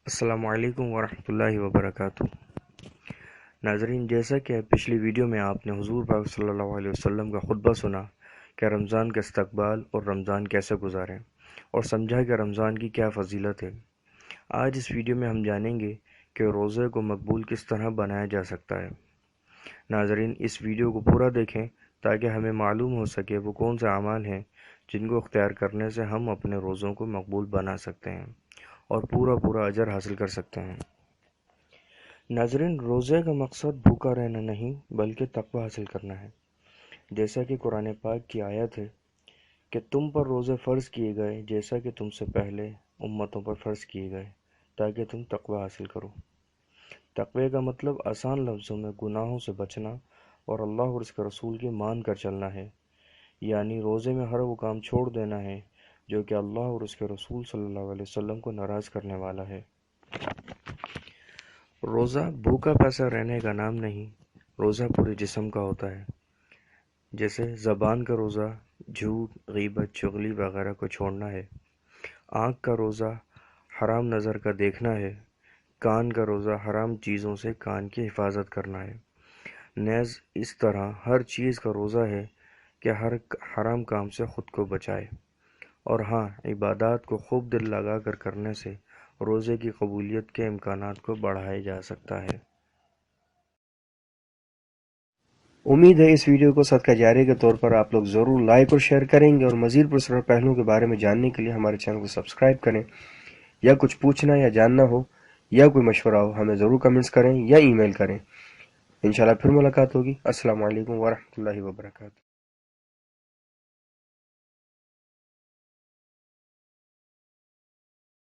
السلام علیکم ورحمۃ اللہ وبرکاتہ۔ ناظرین، جیسا کہ پچھلی ویڈیو میں آپ نے حضور پاک صلی اللہ علیہ وسلم کا خطبہ سنا کہ رمضان کا استقبال اور رمضان کیسے گزاریں، اور سمجھا کہ رمضان کی کیا فضیلت ہے۔ آج اس ویڈیو میں ہم جانیں گے کہ روزے کو مقبول کس طرح بنایا جا سکتا ہے۔ ناظرین، اس ویڈیو کو پورا دیکھیں تاکہ ہمیں معلوم ہو سکے وہ کون سے اعمال ہیں جن کو اختیار کرنے سے ہم اپنے روزوں کو مقبول بنا سکتے ہیں اور پورا اجر حاصل کر سکتے ہیں۔ ناظرین، روزے کا مقصد بھوکا رہنا نہیں بلکہ تقوی حاصل کرنا ہے۔ جیسا کہ قرآن پاک کی آیت ہے کہ تم پر روزے فرض کیے گئے جیسا کہ تم سے پہلے امتوں پر فرض کیے گئے تاکہ تم تقوی حاصل کرو۔ تقوی کا مطلب آسان لفظوں میں گناہوں سے بچنا اور اللہ اور اس کے رسول کی مان کر چلنا ہے، یعنی روزے میں ہر وہ کام چھوڑ دینا ہے جو کہ اللہ اور اس کے رسول صلی اللہ علیہ وسلم کو ناراض کرنے والا ہے۔ روزہ بھوکا پیاسا رہنے کا نام نہیں، روزہ پورے جسم کا ہوتا ہے۔ جیسے زبان کا روزہ جھوٹ، غیبت، چغلی وغیرہ کو چھوڑنا ہے۔ آنکھ کا روزہ حرام نظر کا دیکھنا ہے۔ کان کا روزہ حرام چیزوں سے کان کی حفاظت کرنا ہے۔ نیز اس طرح ہر چیز کا روزہ ہے کہ ہر حرام کام سے خود کو بچائے۔ اور ہاں، عبادات کو خوب دل لگا کر کرنے سے روزے کی قبولیت کے امکانات کو بڑھایا جا سکتا ہے۔ امید ہے اس ویڈیو کو صدقہ جاریہ کے طور پر آپ لوگ ضرور لائک اور شیئر کریں گے، اور مزید پرسرار پہلوؤں کے بارے میں جاننے کے لیے ہمارے چینل کو سبسکرائب کریں۔ یا کچھ پوچھنا یا جاننا ہو یا کوئی مشورہ ہو، ہمیں ضرور کمنٹس کریں یا ای میل کریں۔ انشاءاللہ پھر ملاقات ہوگی۔ السلام علیکم ورحمۃ اللہ وبرکاتہ۔